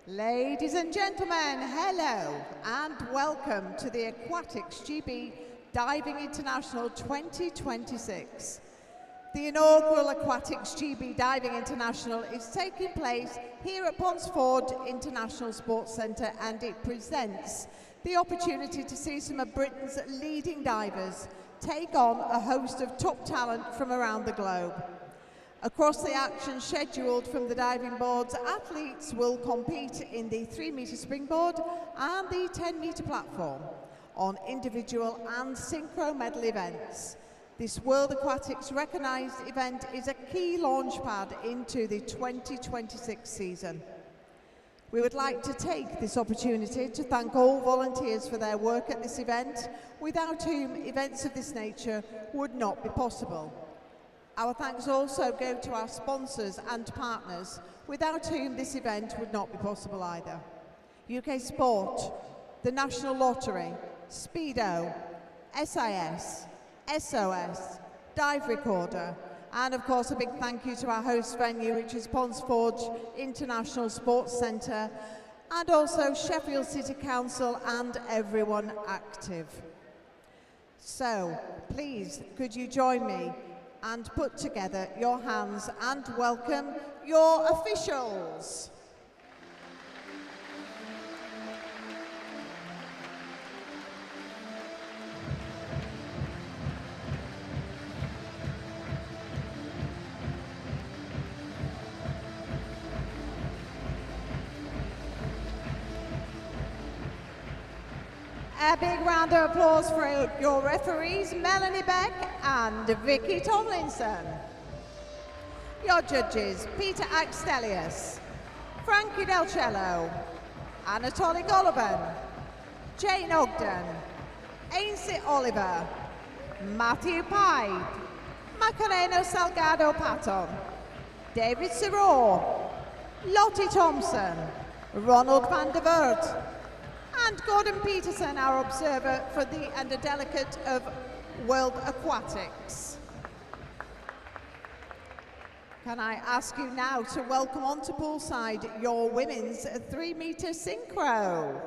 Ladies and gentlemen, hello and welcome to the Aquatics AGB Diving International 2026. The inaugural Aquatics AGB Diving International is taking place here at Ponsford International Sports Centre, and it presents the opportunity to see some of Britain's leading divers take on a host of top talent from around the globe. Across the action scheduled from the diving boards, athletes will compete in the 3-metre springboard and the 10-metre platform on individual and synchro medley events. This World Aquatics recognised event is a key launchpad into the 2026 season. We would like to take this opportunity to thank all volunteers for their work at this event, without whom events of this nature would not be possible. Our thanks also go to our sponsors and partners, without whom this event would not be possible either. UK Sport, the National Lottery, Speedo, SIS, SOS, Dive Recorder, and of course a big thank you to our host venue, which is Ponsford International Sports Centre, and also Sheffield City Council and everyone active. So please, could you join me and put together your hands and welcome your officials. A big round of applause for your referees, Melanie Beck and Vicky Tomlinson. Your judges, Peter Axtelius, Frankie Del Cello, Anatoly Goluban, Jane Ogden, Ainsley Oliver, Matthew Pye, Macareno Salgado Patton, David Siror, Lottie Thompson, Ronald van der Voort, and Gordon Peterson, our observer for the and a delegate of World Aquatics. Can I ask you now to welcome onto poolside your women's 3-metre synchro.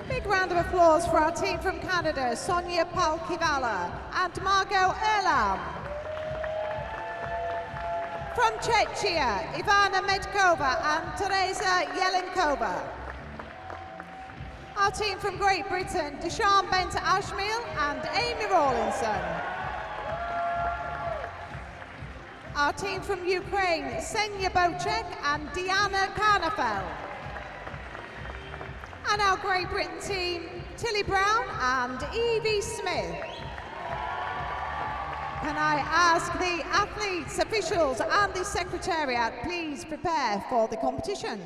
Big round of applause for our team from Canada, Sonia Palkivala and Margot Erlam. From Czechia, Ivana Medkova and Teresa Jelenkova. Our team from Great Britain, Deshawn Benta Ashmiel and Amy Rawlinson. Our team from Ukraine, Senya Bocek and Diana Karnafel. And our Great Britain team, Tilly Brown and Evie Smith. Can I ask the athletes, officials and the secretariat please prepare for the competition.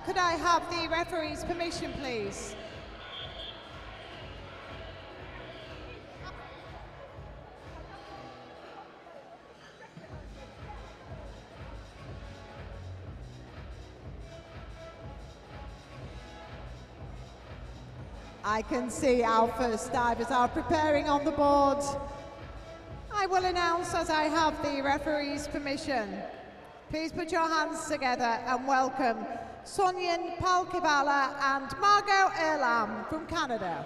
Could I have the referee's permission, please? I can see our first divers are preparing on the board. I will announce as I have the referee's permission. Please put your hands together and welcome Sonyan Palkivala and Margot Erlam from Canada.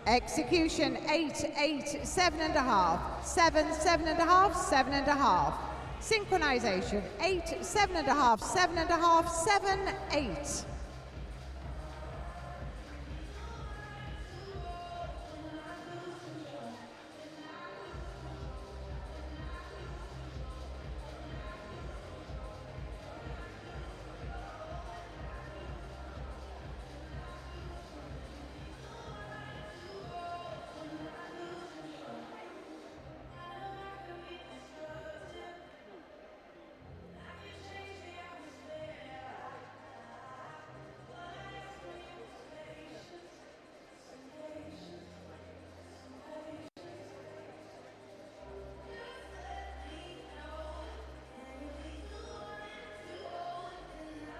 Execution 8, 8, 7.5, 7, 7.5, 7.5. Synchronization 8, 7.5, 7.5, 7, 8.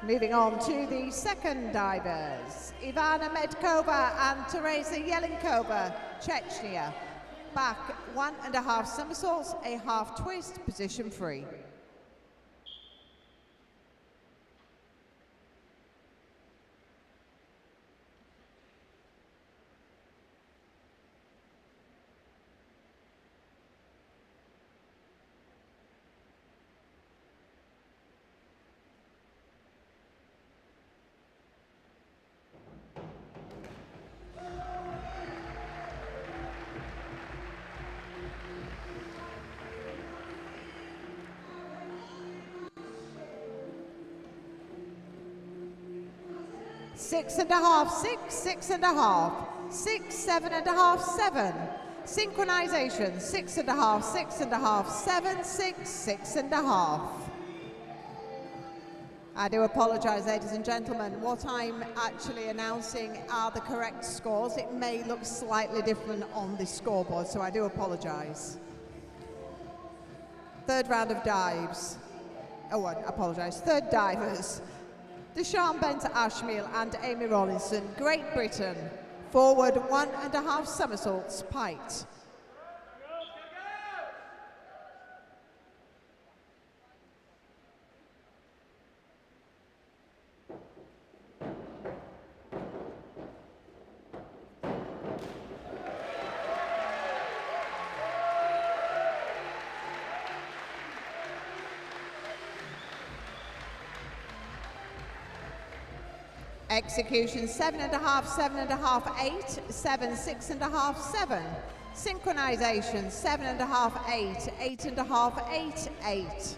Moving on to the second divers, Ivana Medkova and Teresa Yelenkova, Chechnya. Back 1.5 somersaults, a half twist, position free. Six and a half, 6, 6.5, 6, 7.5, 7. Synchronization, 6.5, 6.5, 7, 6, 6.5. I do apologize, ladies and gentlemen. What I'm actually announcing are the correct scores. It may look slightly different on the scoreboard, so I do apologize. Third round of dives. Oh, I apologize. Third divers. Deshaun Benter-Ashmeal and Amy Rollinson, Great Britain. Forward 1.5 somersaults, Pite. Execution 7.5, 7.5, 8, 7, 6.5, 7. Synchronization 7.5, 8, 8.5, 8, 8.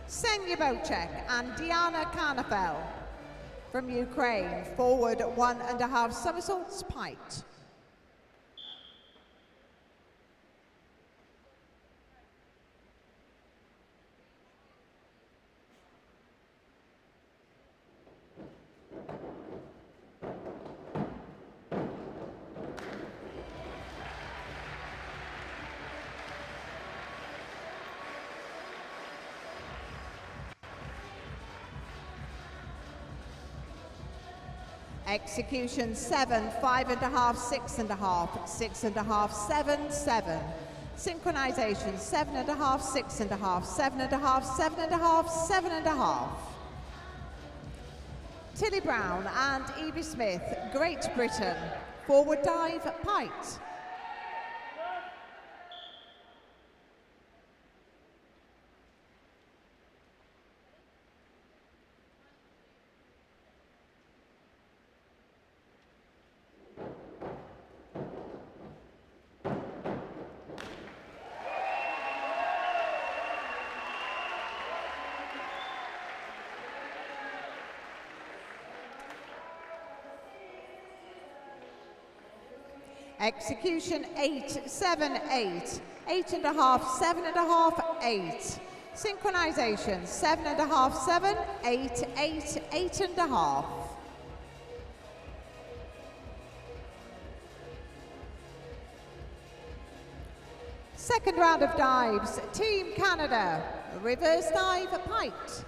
Senya Bocek and Diana Karnafel from Ukraine, forward 1.5 somersaults, Pite. Execution 7, 5.5, 6.5, 6.5, 7, 7. Synchronization 7.5, 6.5, 7.5, 7.5, 7.5. Tilly Brown and Evie Smith, Great Britain. Forward dive, Pite. Execution 8, 7, 8. 8.5, 7.5, 8. Synchronization 7.5, 7, 8, 8, 8.5. Second round of dives, Team Canada, reverse dive, Pite.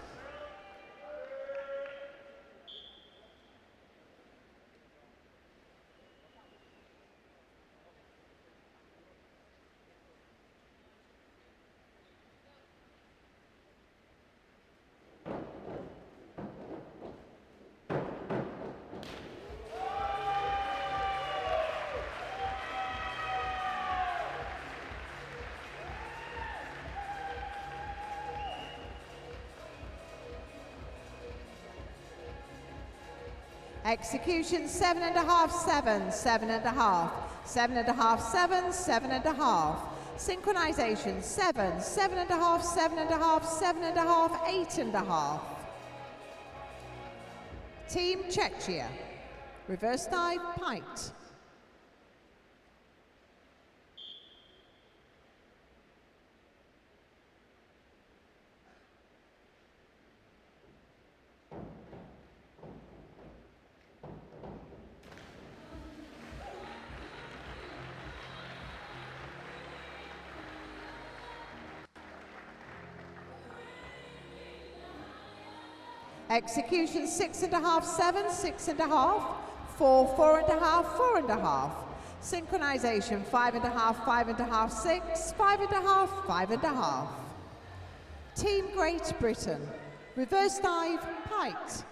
Execution 7.5, 7, 7.5, 7.5, 7, 7.5. Synchronization 7, 7.5, 7.5, 7.5, 8.5. Team Czechia, reverse dive, Pite. Execution 6.5, 7, 6.5, 4, 4.5, 4.5. Synchronization 5.5, 5.5, 6, 5.5, 5.5. Team Great Britain, reverse dive, Pite.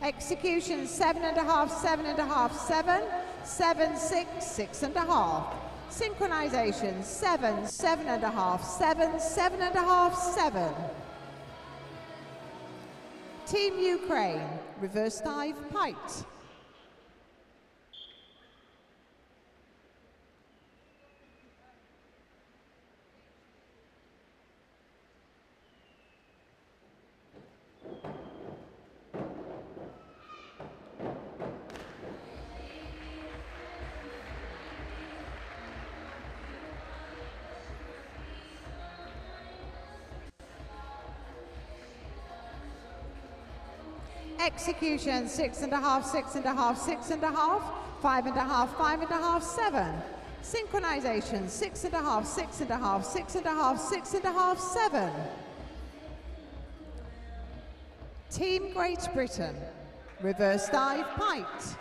Execution 7.5, 7.5, 7, 7, 6, 6.5. Synchronization 7, 7.5, 7, 7.5, 7. Team Ukraine, reverse dive, Pite. Execution 6.5, 6.5, 6.5, 5.5, 5.5, 7. Synchronization 6.5, 6.5, 6.5, 6.5, 7. Team Great Britain, reverse dive, Pite.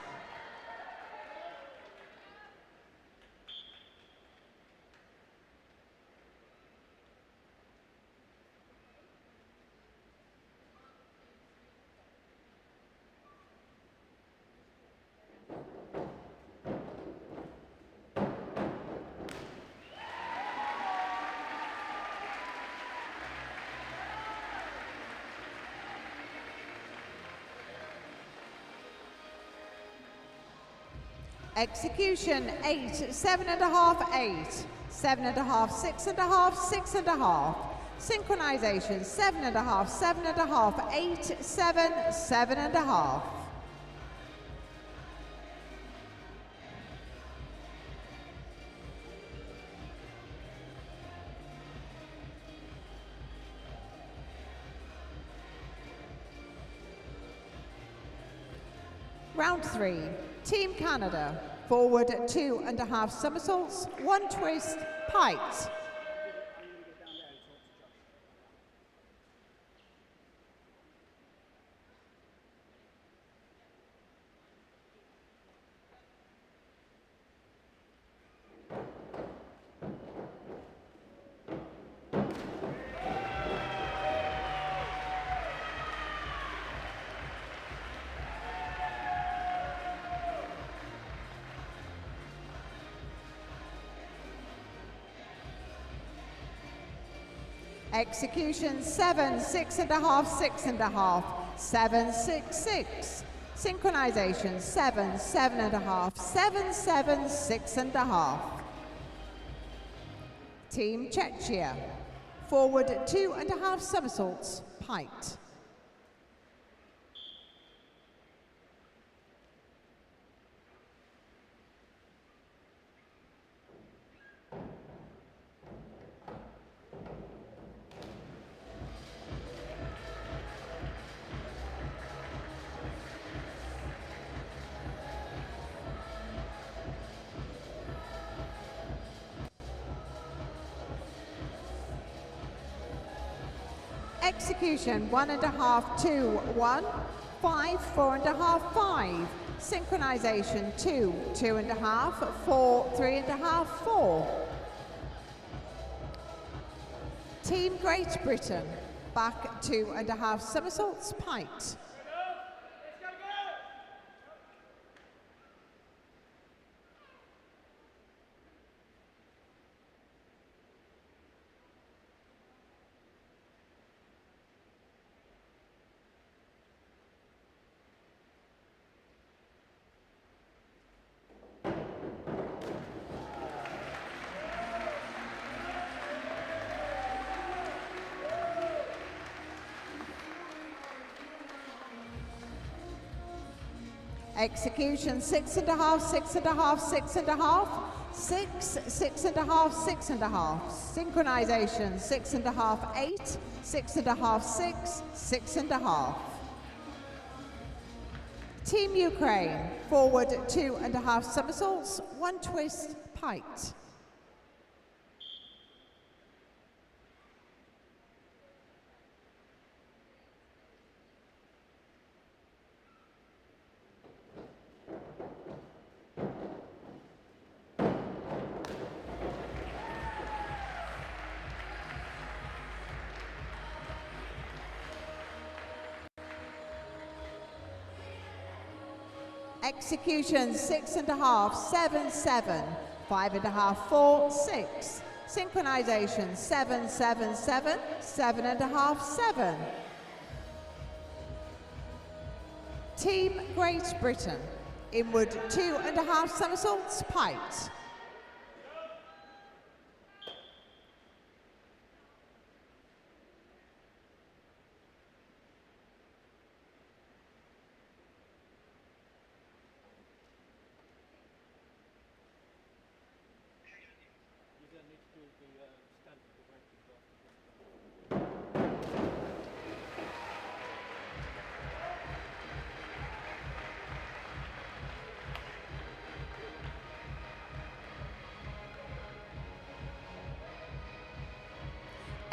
Execution 8, 7.5, 8, 7.5, 6.5, 6.5. Synchronization 7.5, 7.5, 8, 7, 7.5. Round 3, Team Canada, forward 2.5 somersaults, 1 twist, Pite. Execution 7, 6.5, 6.5, 7, 6, 6. Synchronization 7, 7.5, 7, 7, 6.5. Team Czechia, forward 2.5 somersaults, piked. Execution 1.5, 2, 1, 5, 4.5, 5. Synchronization 2, 2.5, 4, 3.5, 4. Team Great Britain, back 2.5 somersaults, piked. Execution 6.5, 6.5, 6.5, 6, 6.5, 6.5. Synchronization 6.5, 8, 6.5, 6, 6.5. Team Ukraine, forward 2.5 somersaults, 1 twist, piked. Execution 6.5, 7, 7, 5.5, 4, 6. Synchronization 7, 7, 7, 7.5, 7. Team Great Britain, inward 2.5 somersaults, piked.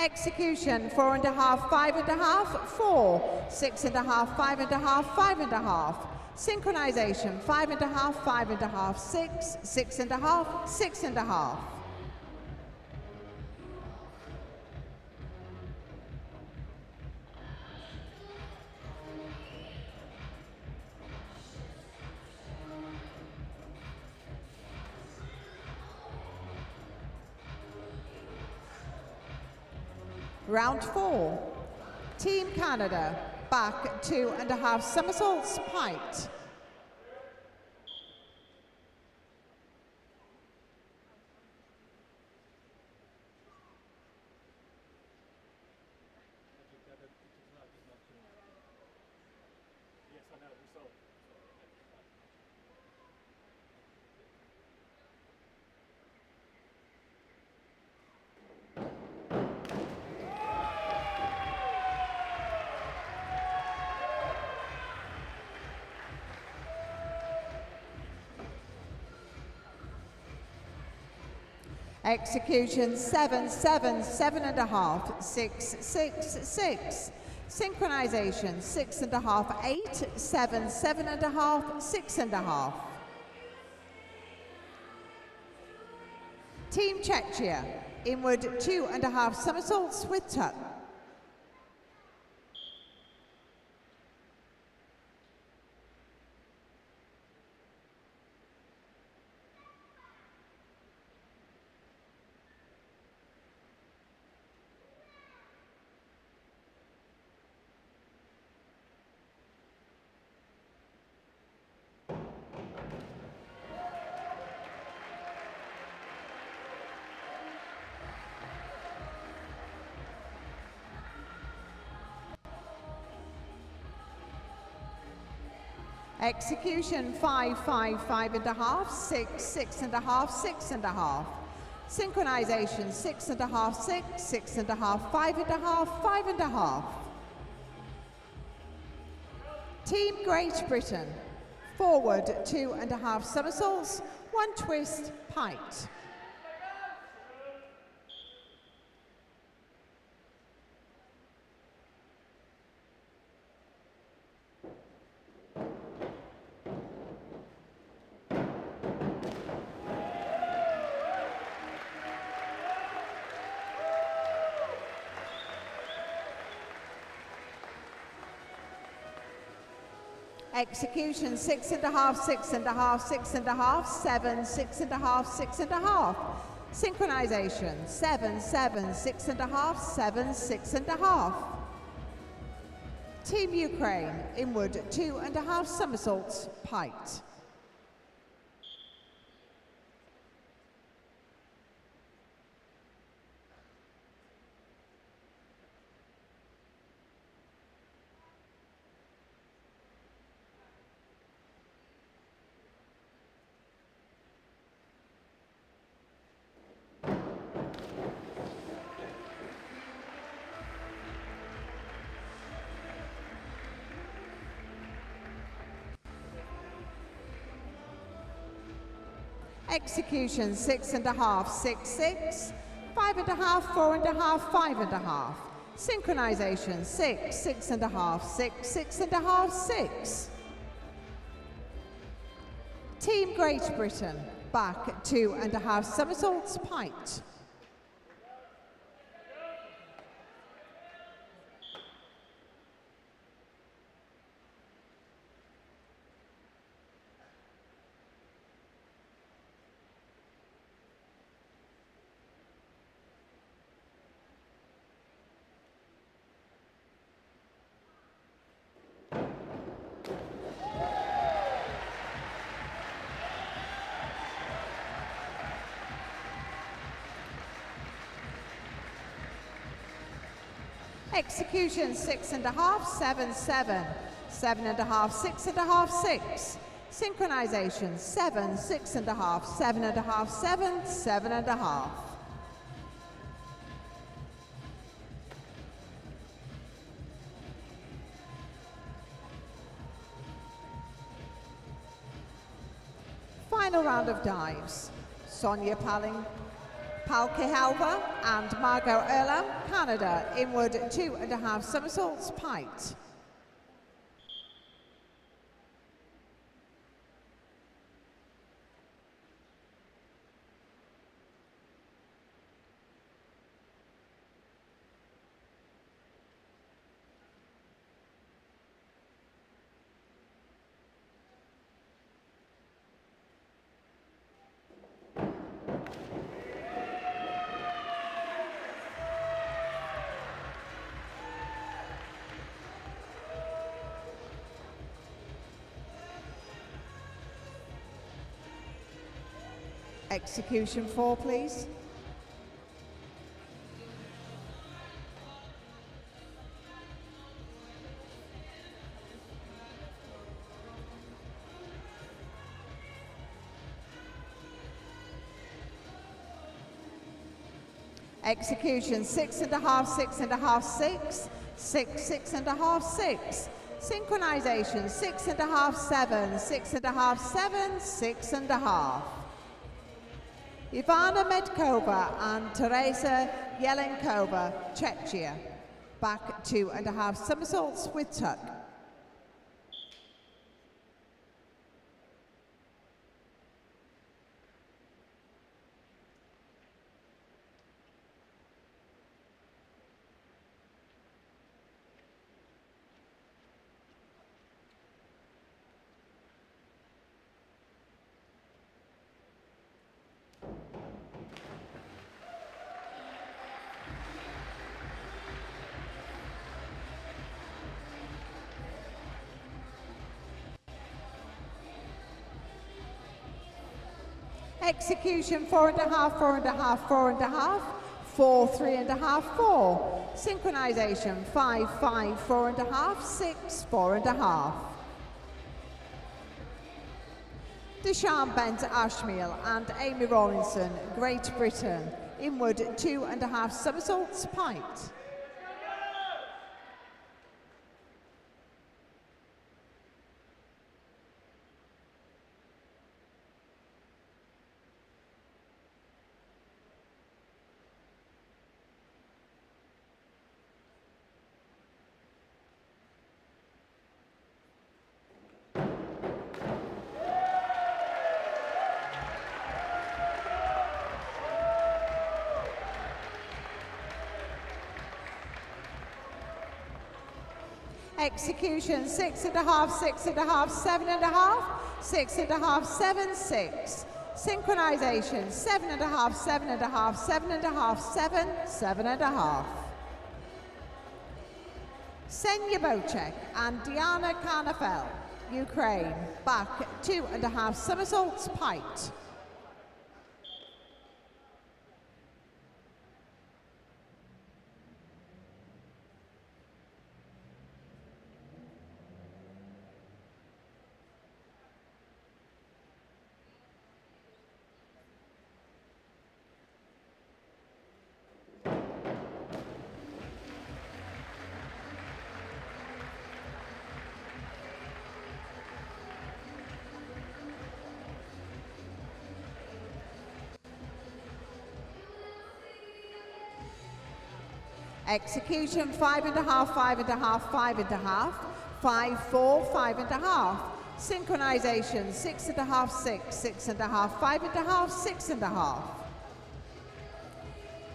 Execution 4.5, 5.5, 4, 6.5, 5.5, 5.5. Synchronization 5.5, 5.5, 6, 6.5, 6.5. Round 4. Team Canada, back 2.5 somersaults, piked. Execution 7, 7, 7.5, 6, 6, 6. Synchronization 6.5, 8, 7, 7.5, 6.5. Team Czechia, inward 2.5 somersaults with tuck. Execution 5, 5, 5 and a half, 6, 6 and a half, 6 and a half. Synchronization 6 and a half, 6, 6 and a half, 5 and a half, 5 and a half. Team Great Britain, forward 2 and a half somersaults, 1 twist, pike. Execution 6 and a half, 6 and a half, 6 and a half, 7, 6 and a half, 6 and a half. Synchronization 7, 7, 6 and a half, 7, 6 and a half. Team Ukraine, inward 2 and a half somersaults, piked. Execution 6 and a half, 6, 6, 5 and a half, 4 and a half, 5 and a half. Synchronization 6, 6 and a half, 6, 6 and a half, 6. Team Great Britain, back 2 and a half somersaults, piked. Execution 6 and a half, 7, 7, 7 and a half, 6 and a half, 6. Synchronization 7, 6 and a half, 7 and a half, 7, 7 and a half. Final round of dives. Sonia Palkihalva and Margot Erla, Canada, inward 2 and a half somersaults, piked. Execution 4, please. Execution 6 and a half, 6 and a half, 6, 6, 6 and a half, 6. Synchronization 6 and a half, 7, 6 and a half, 7, 6 and a half. Ivana Medkova and Teresa Yelenkova, Czechia, back 2 and a half somersaults with tuck. Execution 4 and a half, 4 and a half, 4 and a half, 4, 3 and a half, 4. Synchronization 5, 5, 4 and a half, 6, 4 and a half. Deshaun Bent Ashmeal and Amy Rawlinson, Great Britain, inward 2.5 somersaults, pint. Execution 6.5, 6.5, 7.5, 6.5, 7, 6. Synchronization 7.5, 7.5, 7.5, 7, 7.5. Senya Bocek and Diana Karnafel, Ukraine, back 2.5 somersaults, pint. Execution 5.5, 5.5, 5.5, 5, 4, 5.5. Synchronization 6.5, 6, 6.5, 5.5, 6.5.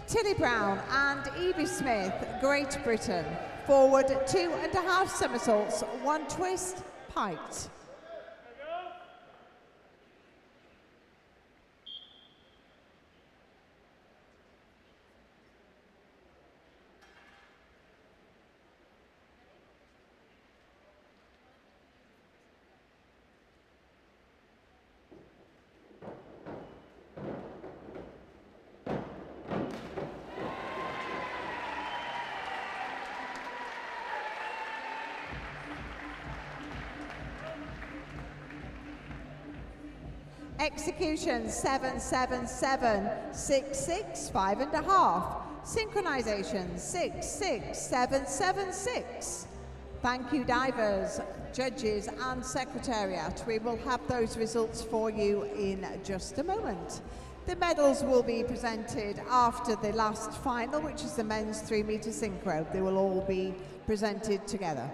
Tilly Brown and Evie Smith, Great Britain, forward 2.5 somersaults, 1 twist, pint. Execution 7, 7, 7, 6, 6, 5.5. Synchronization 6, 6, 7, 7, 6. Thank you, divers, judges and secretariat. We will have those results for you in just a moment. The medals will be presented after the last final, which is the men's 3 meter synchro. They will all be presented together.